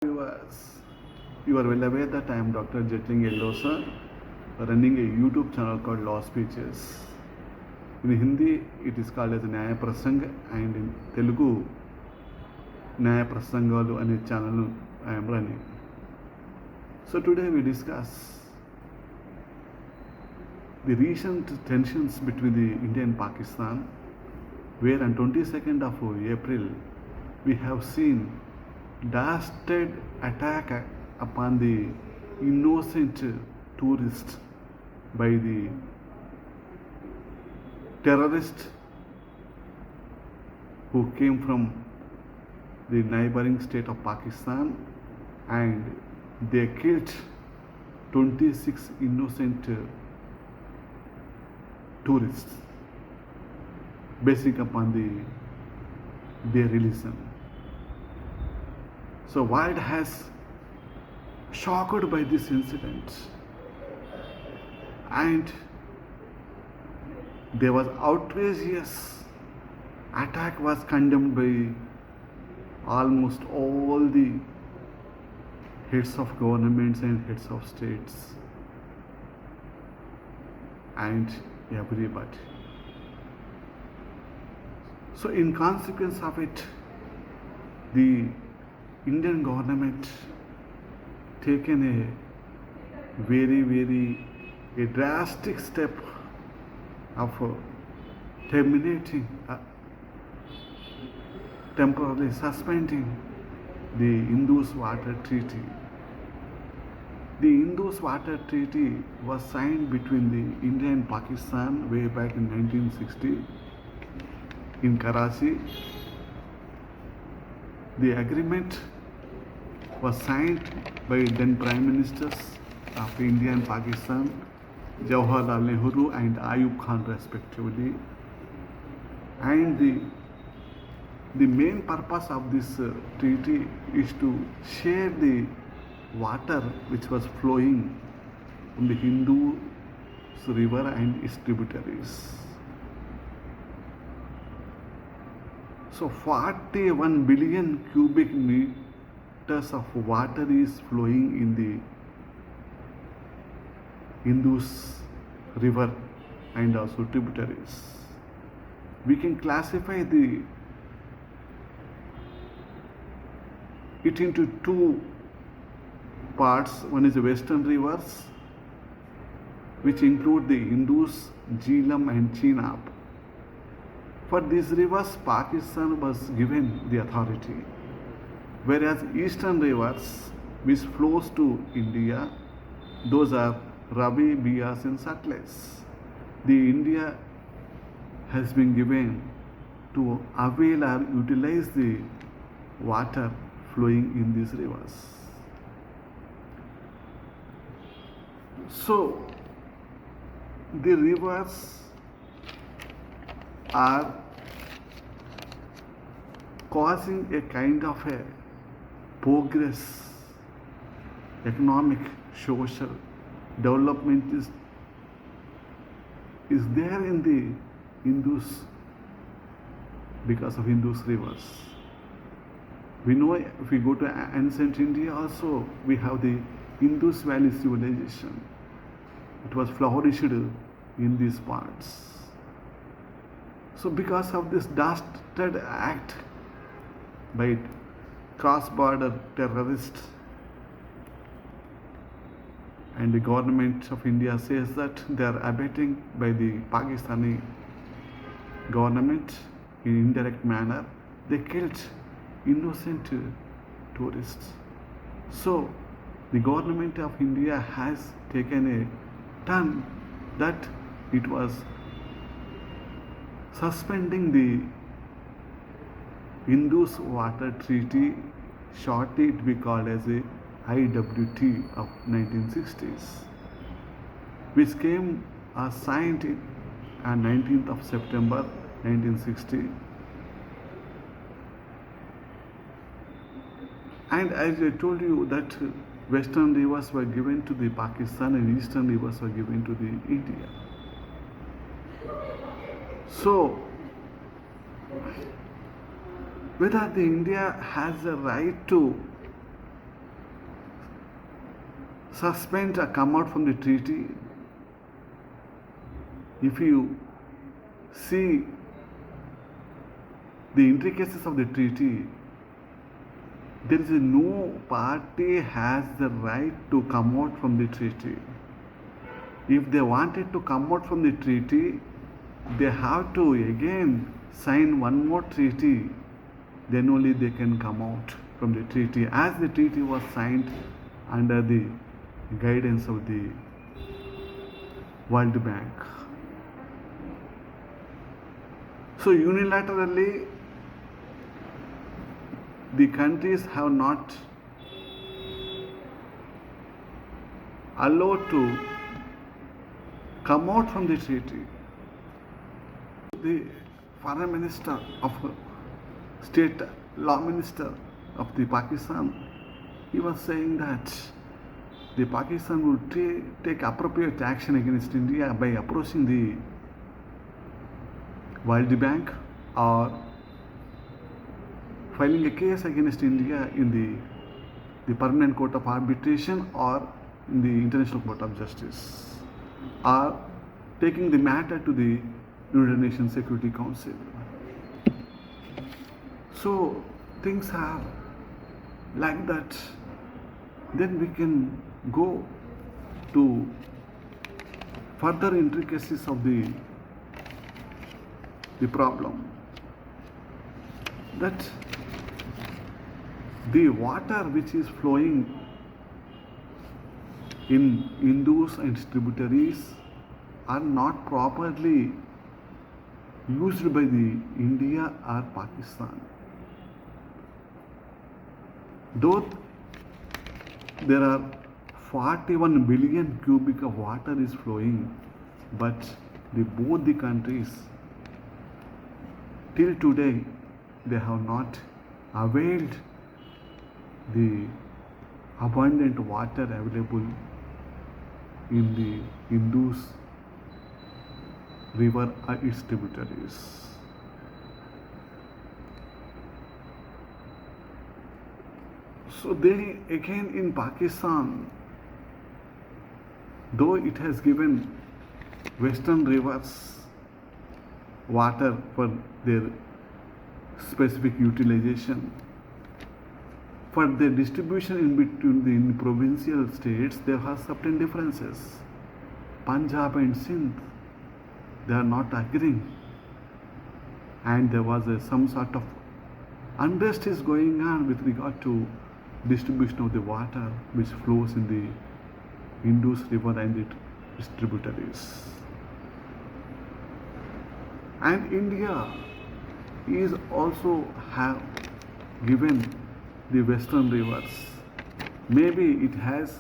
Viewers, you are well aware that I am Dr. Jetling Eldosa, running a YouTube channel called Law Speeches. In Hindi, it is called as Nyaya Prasang, and in Telugu, Nyaya Prasangalu ane channel I am running. So today we discuss the recent tensions between the India and Pakistan, where on 22nd of April we have seen dastardly attack upon the innocent tourist by the terrorists who came from the neighboring state of Pakistan, and they killed 26 innocent tourists based upon their religion. So world has shocked by this incident, and there was outrageous attack was condemned by almost all the heads of governments and heads of states and everybody. So in consequence of it, the Indian government taken a very drastic step of terminating, temporarily suspending the Indus Water Treaty. The Indus Water Treaty was signed between the India and Pakistan way back in 1960 in Karachi. The agreement was signed by then Prime Ministers of India and Pakistan, Jawaharlal Nehru and Ayub Khan respectively. And the main purpose of this treaty is to share the water which was flowing from the Indus River and its tributaries. So 41 billion cubic meters of water is flowing in the Indus River and also tributaries. We can classify it into two parts. One is the western rivers, which include the Indus, Jhelum and Chenab. For these rivers, Pakistan was given the authority, whereas eastern rivers, which flows to India, those are Ravi, Bias and Satluj. The India has been given to avail or utilize the water flowing in these rivers. So the rivers are causing a kind of a progress, economic, social development is there in the Indus because of Indus rivers. We know if we go to ancient India also, we have the Indus Valley civilization. It was flourished in these parts. So because of this dastardly act by cross-border terrorists, and the government of India says that they are abetting by the Pakistani government in indirect manner, they killed innocent tourists. So the government of India has taken a turn that it was suspending the Indus Water Treaty, shortly it be called as a IWT of 1960s, which came signed on 19th of September 1960. And as I told you that western rivers were given to the Pakistan and eastern rivers were given to the India. So whether the India has a right to suspend or come out from the treaty. If you see the intricacies of the treaty, there is no party has the right to come out from the treaty. If they wanted to come out from the treaty, they have to again sign one more treaty, then only they can come out from the treaty, as the treaty was signed under the guidance of the World Bank. So unilaterally, the countries have not allowed to come out from the treaty. The foreign minister of state law minister of the Pakistan, he was saying that the Pakistan will take appropriate action against India by approaching the World Bank or filing a case against India in the Permanent Court of Arbitration or in the International Court of Justice, or taking the matter to the United Nations Security Council. So things are like that. Then we can go to further intricacies of the problem, that the water which is flowing in Indus and its tributaries are not properly used by the India or Pakistan. Though there are 41 billion cubic of water is flowing, but both the countries till today they have not availed the abundant water available in the Indus river or its tributaries. So they again in Pakistan, though it has given western rivers water for their specific utilization, for their distribution in between the provincial states, there are certain differences. Punjab and Sindh, they are not agreeing, and there was some sort of unrest is going on with regard to distribution of the water which flows in the Indus river and its tributaries. And India is also have given the western rivers. Maybe it has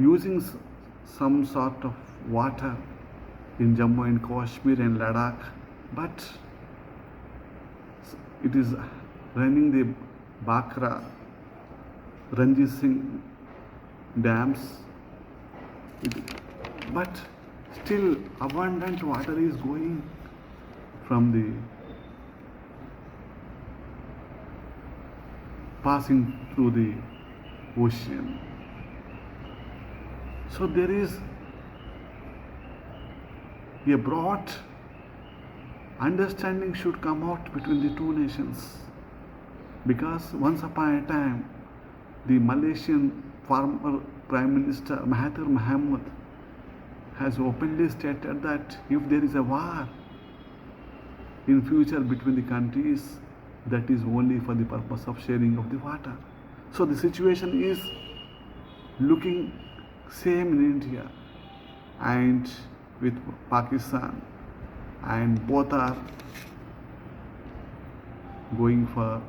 using some sort of water in Jammu and Kashmir and Ladakh, but it is running the Bakra, Ranjit Singh dams, but still abundant water is going from the passing through the ocean. So there is a broad understanding should come out between the two nations, because once upon a time the Malaysian former Prime Minister Mahathir Mohamad has openly stated that if there is a war in future between the countries, that is only for the purpose of sharing of the water. So the situation is looking same in India and with Pakistan, and both are going for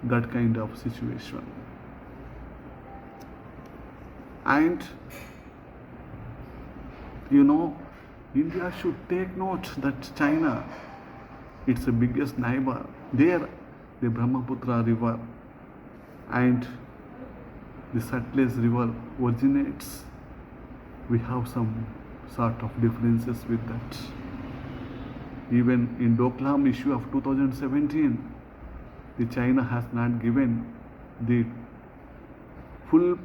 that kind of situation. And India should take note that China, its biggest neighbor, there the Brahmaputra river and the Sutlej river originates. We have some sort of differences with that. Even in Doklam issue of 2017, the China has not given the full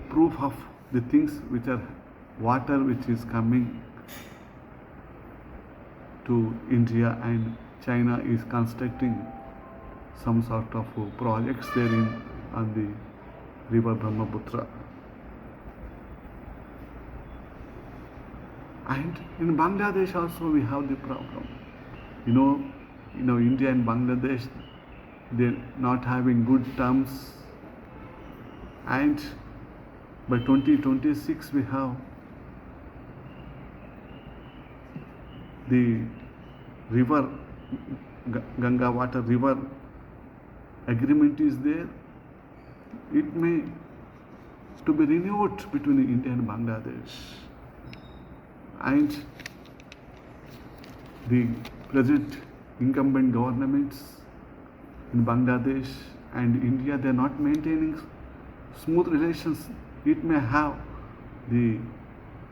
proof of the things which are water which is coming to India, and China is constructing some sort of projects there on the river Brahmaputra. And in Bangladesh also we have the problem. You know, India and Bangladesh, they're not having good terms, and by 2026 we have the river Ganga water river agreement is there. It may to be renewed between India and Bangladesh, and the present incumbent governments in Bangladesh and India, they are not maintaining smooth relations. It may have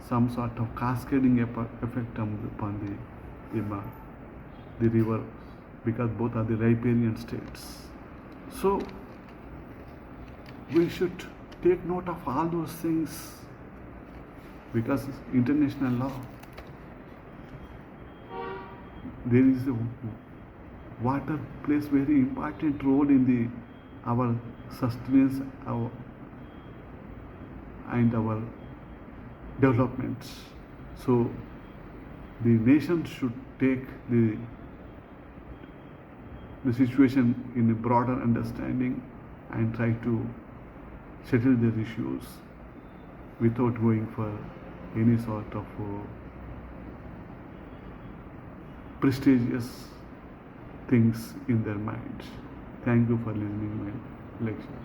some sort of cascading effect upon the river, because both are the riparian states. So we should take note of all those things, because international law, there is water plays very important role in our sustenance and our developments. So the nation should take the situation in a broader understanding and try to settle their issues without going for any sort of prestigious things in their minds. Thank you for listening my lecture.